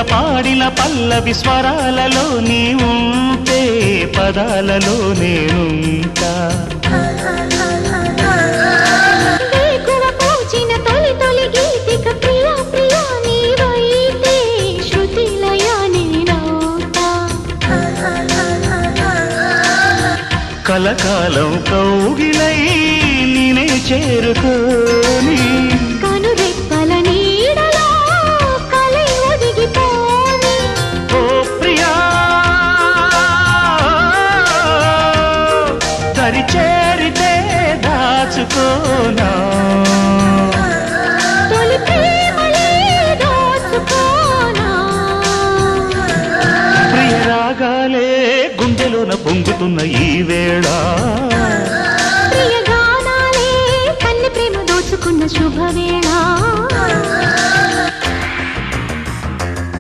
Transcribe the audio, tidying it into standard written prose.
పాడిన పల్లవి స్వరాలలో నీ ఉంటే పదాలలో నేనుంటా కలకాలం కౌగిలై నేనే చేరుకోని కనురెప్పల నీడలో కలై ఒదిగిపోని ఓ ప్రియా దరి చేరితే దాచుకోనా తొలి ప్రేమలే దోచుకోనా ప్రియ రాగాలే గుండెలోన పొంగుతున్న ఈ వేళ ప్రియ గానాలే కన్నె ప్రేమ దోచుకున్న శుభవేళ